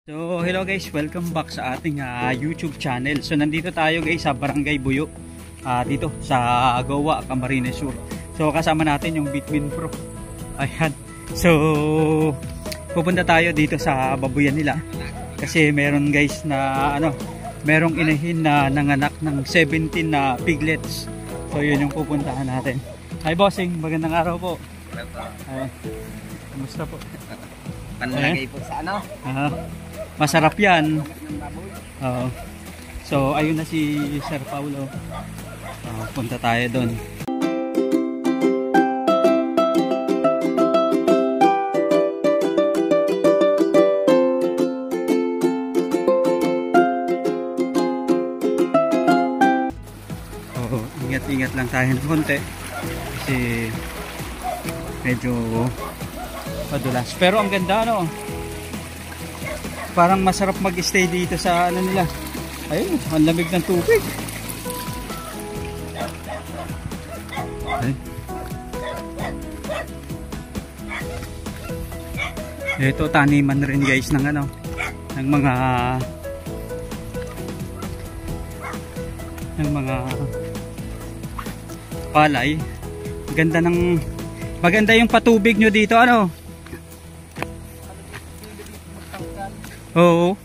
So hello guys, welcome back sa ating YouTube channel. So nandito tayo guys sa Barangay Buyo, dito sa Goa, Camarines Sur. So kasama natin yung Bitwin Pro. Ayan. So pupunta tayo dito sa babuyan nila. Kasi meron guys na merong inahin na nanganak ng 17 na piglets. So yun yung pupuntahan natin. Hi bossing, magandang araw po. Ayan. Kumusta po? Panlagay po sa ano? Masarap yan. So ayun na si Sir Paulo. Punta tayo doon. Ingat-ingat lang tayo ng konti kasi medyo padulas. Pero ang ganda parang masarap mag-stay dito sa nila. Ayun, ang lamig ng tubig. Ito taniman rin guys ng ng mga palay. Maganda yung patubig nyo dito Oo.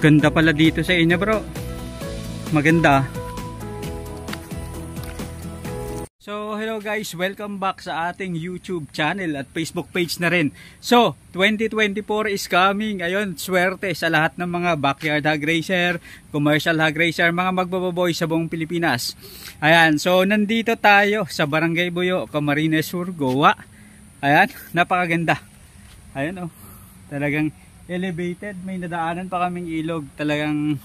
Ganda pala dito sa inyo bro. Maganda. So hello guys, welcome back sa ating YouTube channel at Facebook page na rin. So 2024 is coming. Ayun, swerte sa lahat ng mga backyard hog racer, commercial hog racer, mga magbababoy sa buong Pilipinas. Ayan, so nandito tayo sa Barangay Buyo, Camarines Sur, Goa. Ayan, napakaganda. Ayan talagang elevated. May nadaanan pa kaming ilog. Talagang,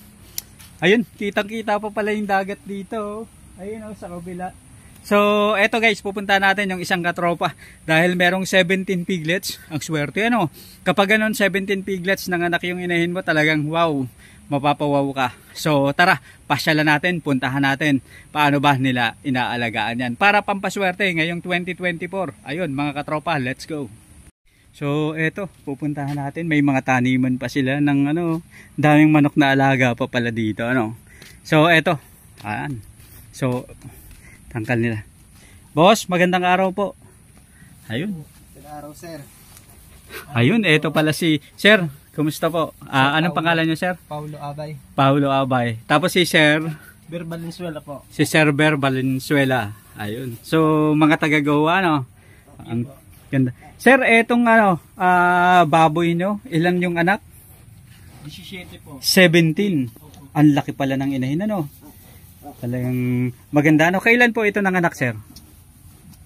ayun, kitang-kita pa pala yung dagat dito. Ayun sa kabila. So, eto guys, pupunta natin yung isang katropa dahil merong 17 piglets. Ang swerte Kapag ganon 17 piglets nanganak yung inahin mo, talagang wow, mapapawaw ka. So, tara, pasyalan natin, puntahan natin. Paano ba nila inaalagaan yan? Para pampaswerte ngayong 2024. Ayun, mga katropa, let's go. So, eto, pupuntahan natin. May mga taniman pa sila ng daming manok na alaga pa pala dito. So, eto. Ayan. So, tangkal nila. Boss, magandang araw po. Ayun. Magandang araw, sir. Ayun, eto pala si Sir. Kumusta po? Anong pangalan niyo, Sir? Paulo Abay. Paulo Abay. Tapos si Sir Ber Valenzuela po. Si Sir Ber Valenzuela. Ayun. So, mga taga-Goa, Ang ganda. Sir, etong baboy nyo, ilan yung anak? 17 po. 17. Ang laki pala ng inahin, Talagang maganda. Kailan po ito nanganak, Sir?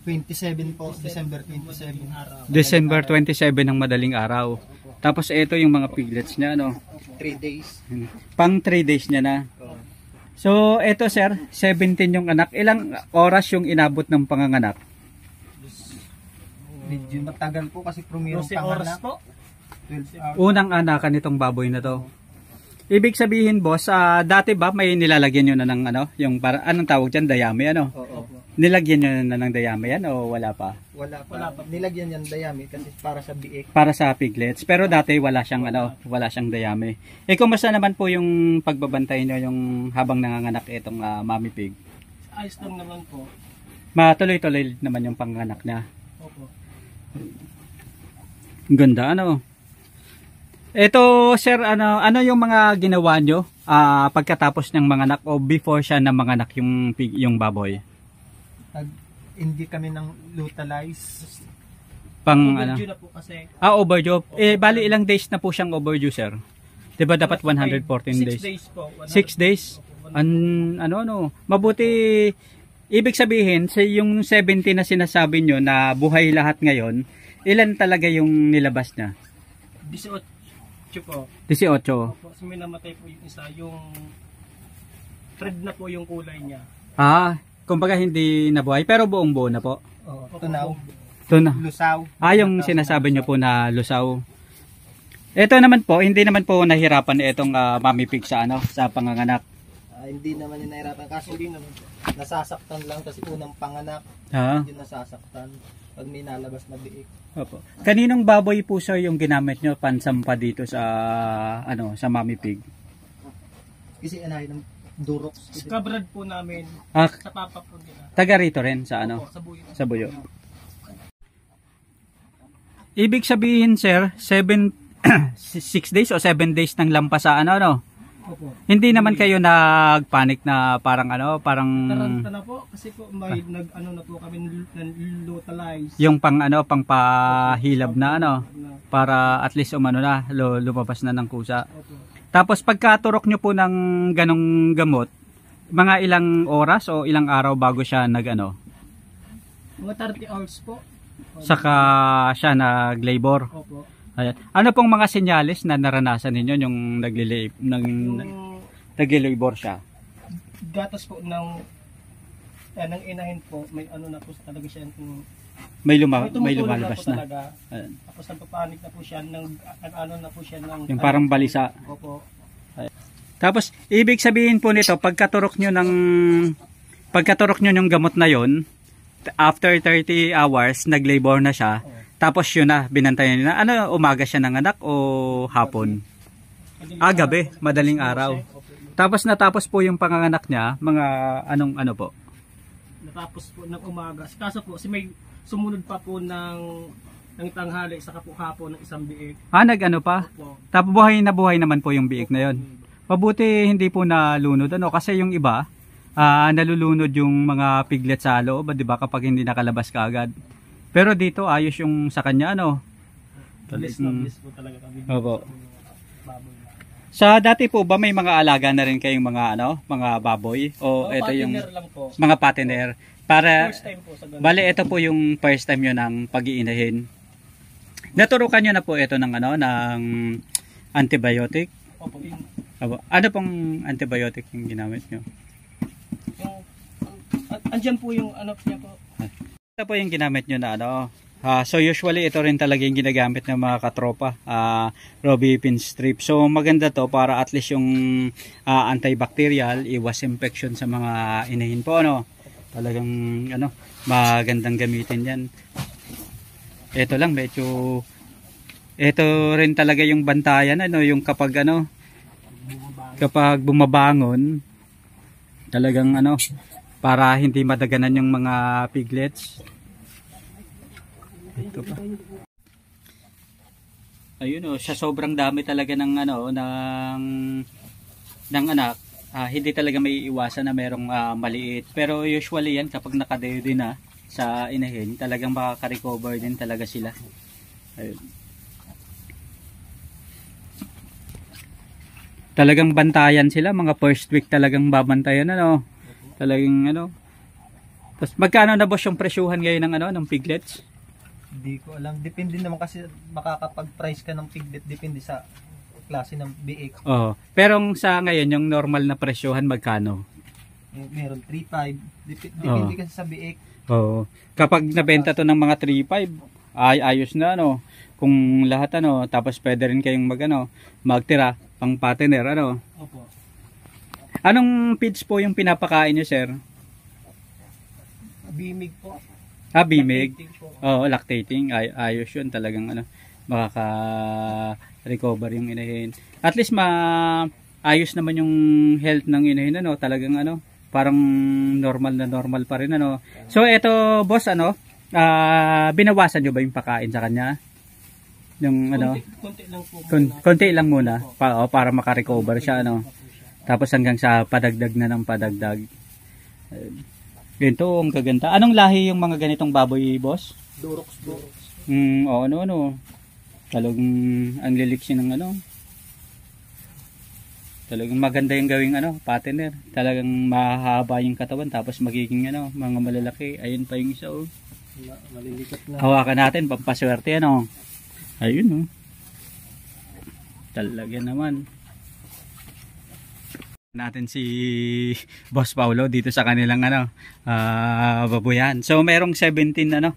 27 po, December 27. December 27 ng madaling araw. Tapos ito yung mga piglets niya, 3 days. Pang 3 days niya na. So, ito Sir, 17 yung anak. Ilang oras yung inabot ng panganganak? Medyo matagal po kasi prumiyong panganak. 12 hours. Unang anakan itong baboy na to. Ibig sabihin, boss, dati ba may nilalagyan nyo na ng yung anong tawag dyan, dayami, Oo. Nilagyan nyo na ng dayami yan o wala pa? Wala pa. Nilagyan yan dayami kasi para sa biik. Para sa piglets. Pero dati wala siyang wala siyang dayami. Kumusta naman po yung pagbabantay nyo yung habang nanganganak itong mommy pig? Ayos lang naman po. Matuloy-tuloy naman yung panganak niya. Opo. Ganda, Ito, Sir, ano yung mga ginawa nyo pagkatapos ng manganak o before siya na manganak yung baboy? Hindi kami nang lutalize. Overdue na po kasi. Overdue. Bali ilang days na po siyang overdue, Sir? Diba dapat 114 days? 6 days po. 6 days? Mabuti, ibig sabihin, yung 70 na sinasabi nyo na buhay lahat ngayon, ilan talaga yung nilabas niya? 18 po. 18. Opo, may namatay po yung isa, yung red na po yung kulay niya. Kumbaga hindi nabuhay pero buong buo na po. Tunaw. Tuna. Lusaw. Yung sinasabi nyo po na lusaw. Ito naman po, hindi naman po nahirapan itong Mami Pig sa ano, sa panganganak. Hindi naman yung nahirapan kasi hindi naman nasasaktan lang kasi unang panganak. Hindi nasasaktan pag may nalabas na biik. Opo. Kaninong baboy po sir yung ginamit nyo pansampa dito sa ano, sa Mami Pig? Kasi anahin ng Durox. Kabrad po namin sa papa po nila. Taga rito rin sa ano? Opo, sa Buyo. Sa Buyo. Ibig sabihin sir, 6 days o 7 days nang lampas sa ano no? Opo. Hindi naman kayo nagpanic na parang ano, parang Taranta na po kasi po may nag-ano na po kami localize. yung pang ano, pang pahilab na ano para at least umano na lumabas na ng kusa. Opo. Tapos pagkaturok nyo po ng ganong gamot, mga ilang oras o ilang araw bago siya nag-ano? Mga 30 hours po. Saka siya nag-labor. Opo. Ayan. Ano pong mga senyales na naranasan ninyo yung nag-labor siya? Gatas po ng inahin po, may ano na po talaga siya. May Tumutulog lumalabas po na. talaga. Ayan. Tapos nagpapanik na po siya, nag-ano na po siya ng... Yung parang balisa. Opo. Tapos ibig sabihin po nito, pagkaturok nyo ng gamot na yon, after 30 hours nag-labor na siya. Tapos yun na, binantayan na. Ano, umaga siya ng anak o hapon? Gabi, madaling araw. Tapos natapos po yung panganganak niya, mga anong ano po? Natapos po ng umaga. Kaso po, may sumunod pa po ng tanghali, saka po hapon ng isang biik. Nag-ano pa? Opo. Tapos buhay naman po yung biik na yon. Mabuti hindi po nalunod. Ano? Kasi yung iba, nalulunod yung mga piglet sa loob, di ba, kapag hindi nakalabas kaagad. Pero dito ayos yung sa kanya ano. Bliss na bliss po talaga kami. Opo. Baboy na. Sa dati po ba may mga alaga na rin kayong mga ano, mga baboy o ito yung Partner lang po. mga patiner para First time po sa ganun. bale ito po yung first time nyo ng pag-iinahin. Naturukan nyo na po ito ng ano ng antibiotic. Opo, yung Ano pong antibiotic yung ginamit nyo? andyan po yung ano niya po. Ito po yung ginamit nyo na ano. So usually ito rin talaga yung ginagamit ng mga katropa, Robipin strip. So maganda to para at least yung antibacterial, iwas infection sa mga inahin po ano. Talagang ano, magandang gamitin 'yan. Ito lang medyo ito rin talaga yung bantayan ano, yung kapag bumabangon talagang ano para hindi madaganan yung mga piglets. Ito pa. Ayun sa sobrang dami talaga ng ng anak, hindi talaga may iwasan na merong maliit. Pero usually yan kapag nakadayo din na sa inahin, talagang makaka-recover din talaga sila. Ayun. Talagang bantayan sila, mga first week talagang babantayan Talagang Tapos magkano na boss yung presyuhan ngayon ng ng piglets? Hindi ko alam. Depende naman kasi makakapag-price ka ng piglet. Depende sa klase ng biik. Oh, pero sa ngayon yung normal na presyohan magkano? Meron 3.5. Depende kasi sa biik. Oo. Kapag nabenta to ng mga 3.5, ayos na Kung lahat tapos pwede rin kayong magtira pang partner Opo. Anong feeds po yung pinapakain niyo, sir? Bimig po. Bimig. Lactating po. Lactating. Ayos yun talagang makaka-recover yung inahin. At least ayos naman yung health ng inahin talagang parang normal pa rin So eto boss binawasan nyo ba yung pakain sa kanya? Yung Konti lang po. Konti lang muna para maka-recover siya Tapos hanggang sa padagdag na ng padagdag. Ganito ang kaganda. Anong lahi yung mga ganitong baboy, boss? Durox. Talagang ang liliksi ng Talagang maganda yung gawing partner. Talagang mahaba yung katawan tapos magiging mga malalaki. Ayun pa yung isa Malilikat na. Hawakan natin pampaswerte Ayun Talaga naman. Natin si Boss Paulo dito sa kanilang babuyan. So merong 17 na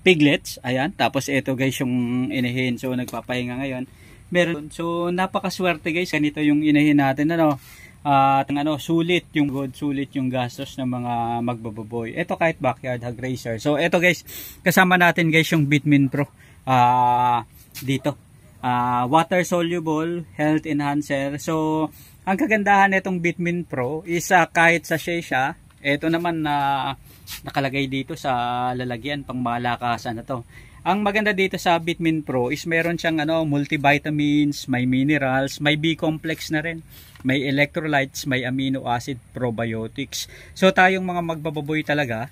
piglets. Ayan. Tapos ito guys yung inahin. So nagpapahinga ngayon. Meron. So napakaswerte guys. Ganito yung inahin natin. At sulit yung gastos ng mga magbababoy. Ito kahit backyard hog raiser. So ito guys, kasama natin guys yung Bitmin Pro. Dito. Water soluble, health enhancer. So ang kagandahan nitong Bitmin Pro is kahit sachet siya, ito naman na nakalagay dito sa lalagyan pang malakasan na to. Ang maganda dito sa Bitmin Pro is meron siyang multivitamins, may minerals, may B-complex na rin, may electrolytes, may amino acid, probiotics. So tayong mga magbababoy talaga,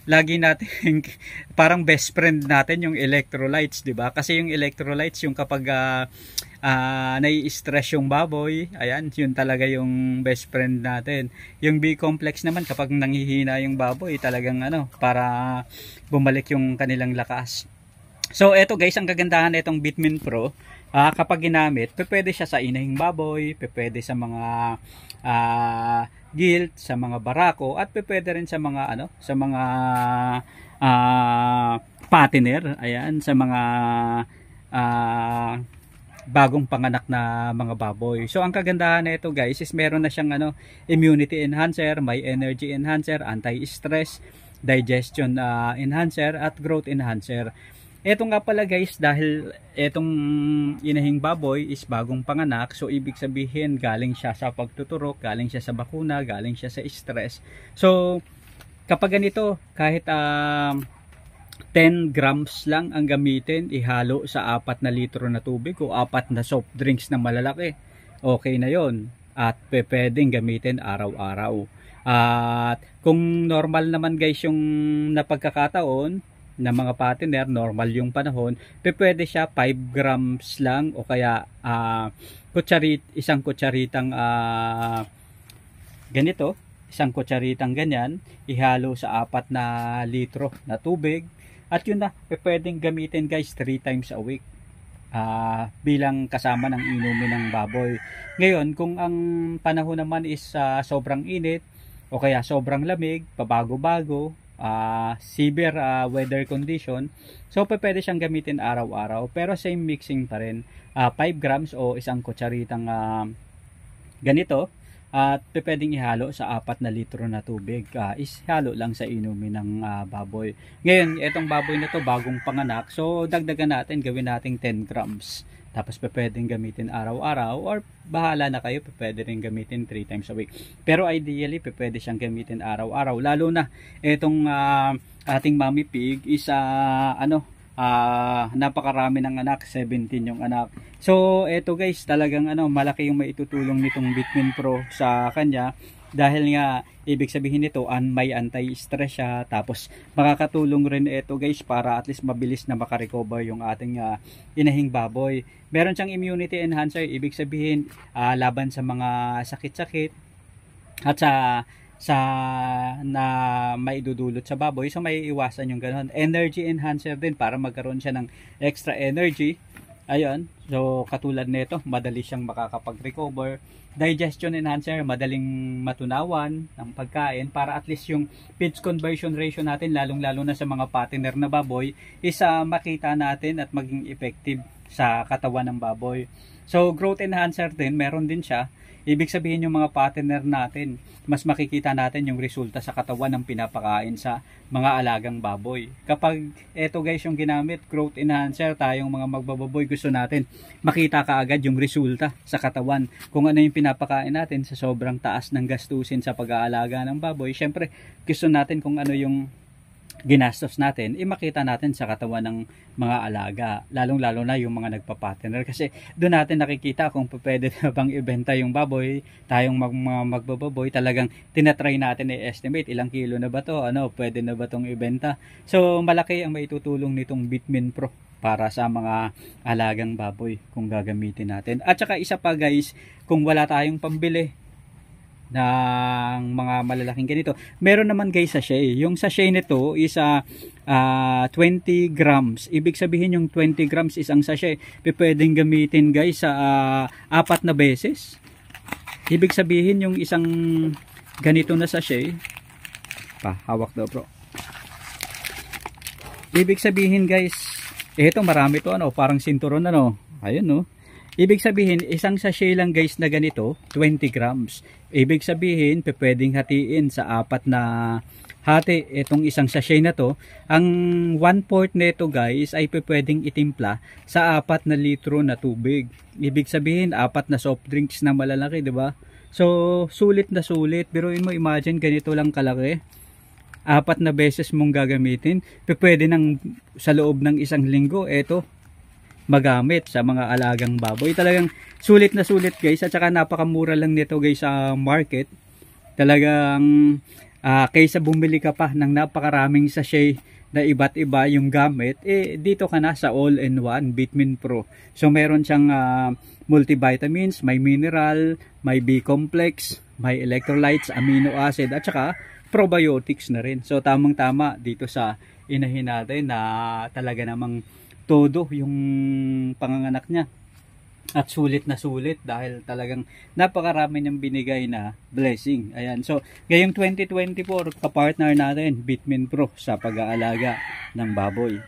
lagi natin parang best friend natin yung electrolytes, 'di ba? Kasi yung electrolytes yung kapag nai-stress yung baboy, ayan, yun talaga yung best friend natin. Yung B-complex naman kapag nanghihina yung baboy, talagang para bumalik yung kanilang lakas. So eto guys, ang kagandahan nitong Bitmin Pro, kapag ginamit, pwede siya sa inahing baboy, pwede sa mga gilt, sa mga barako, at pwede rin sa mga sa mga patiner, ayan, sa mga bagong panganak na mga baboy. So ang kagandahan nito guys is meron na siyang immunity enhancer, may energy enhancer, anti-stress, digestion enhancer, at growth enhancer. Ito nga pala guys, dahil etong inahing baboy is bagong panganak, so ibig sabihin galing siya sa pagtuturok, galing siya sa bakuna, galing siya sa stress. So kapag ganito, kahit 10 grams lang ang gamitin, ihalo sa 4 na litro na tubig o 4 na soft drinks na malalaki, okay na yon. At pwedeng gamitin araw-araw. At kung normal naman guys yung napagkakataon na mga patiner, normal yung panahon, pwede siya 5 grams lang o kaya isang kutsaritang ganito, isang kutsaritang ganyan, ihalo sa 4 na litro na tubig, at yun na, pwedeng gamitin guys 3 times a week bilang kasama ng inumin ng baboy. Ngayon, kung ang panahon naman is sobrang init o kaya sobrang lamig, pabago-bago, severe weather condition, so pwede siyang gamitin araw-araw, pero same mixing pa rin, 5 grams o isang kutsaritang ganito, at pwedeng ihalo sa 4 na litro na tubig, ishalo lang sa inumin ng baboy. Ngayon, itong baboy na to bagong panganak, so dagdagan natin, gawin natin 10 grams. Tapos pwedeng gamitin araw-araw, or bahala na kayo, pwede rin gamitin 3 times a week. Pero ideally, pwede siyang gamitin araw-araw. Lalo na itong ating mommy pig is napakarami ng anak, 17 yung anak. So eto guys, talagang malaki yung maitutulong nitong Bitmin Pro sa kanya, dahil nga ibig sabihin nito may anti-stress siya, tapos makakatulong rin ito guys para at least mabilis na makarecover yung ating inahing baboy. Meron siyang immunity enhancer, ibig sabihin laban sa mga sakit-sakit at sa na maidudulot sa baboy, so may iwasan yung ganoon. Energy enhancer din para magkaroon siya ng extra energy. Ayun, so katulad nito, madali siyang makakapag-recover. Digestion enhancer, madaling matunawan ng pagkain para at least yung feeds conversion ratio natin, lalong-lalo na sa mga patiner na baboy, is makita natin at maging effective sa katawan ng baboy. So growth enhancer din, meron din siya. Ibig sabihin yung mga patiner natin, mas makikita natin yung resulta sa katawan ng pinapakain sa mga alagang baboy. Kapag eto guys yung ginamit, growth enhancer, tayong mga magbababoy, gusto natin makita kaagad yung resulta sa katawan. Kung ano yung pinapakain natin sa sobrang taas ng gastusin sa pag-aalaga ng baboy, syempre gusto natin kung ano yung ginastos natin, makita natin sa katawan ng mga alaga, lalong-lalo na yung mga nagpa-patiner, kasi doon natin nakikita kung pwede na bang ibenta yung baboy. Tayong mga magbababoy, talagang tinatry natin i-estimate ilang kilo na ba to, pwede na ba tong ibenta. So malaki ang maitutulong nitong Bitmin Pro para sa mga alagang baboy kung gagamitin natin. At saka isa pa guys, kung wala tayong pambili ng mga malalaking ganito, meron naman guys sachet. Yung sachet nito is 20 grams. Ibig sabihin yung 20 grams isang sachet, pwedeng gamitin guys sa 4 na beses. Ibig sabihin yung isang ganito na sachet, hawak daw bro. Ibig sabihin guys, ito marami to ano, parang sinturon ano. Ayun no. Ibig sabihin, isang sachet lang guys na ganito, 20 grams. Ibig sabihin, pwedeng hatiin sa 4 na hati itong isang sachet na to. Ang 1/4 nito guys ay pwedeng itimpla sa 4 na litro na tubig. Ibig sabihin, 4 na soft drinks na malalaki, di ba? So, sulit na sulit. Biruin mo, imagine ganito lang kalaki. 4 na beses mong gagamitin. Pwede nang sa loob ng isang linggo, eto, magamit sa mga alagang baboy. Talagang sulit na sulit guys, at saka napakamura lang nito guys sa market. Talagang kaysa bumili ka pa ng napakaraming sachet na iba't iba yung gamit, dito ka na sa all-in-one Vitamin Pro. So meron siyang multivitamins, may mineral, may B-complex, may electrolytes, amino acid, at saka probiotics na rin. So tamang tama dito sa inahin natin na talaga namang todo yung panganganak niya. At sulit na sulit dahil talagang napakarami niyang binigay na blessing. Ayan. So, ngayong 2024, kapartner natin, Vitamin Pro sa pag-aalaga ng baboy.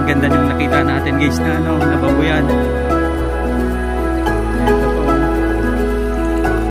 Ganda yung nakita natin guys na ano, nababuyan.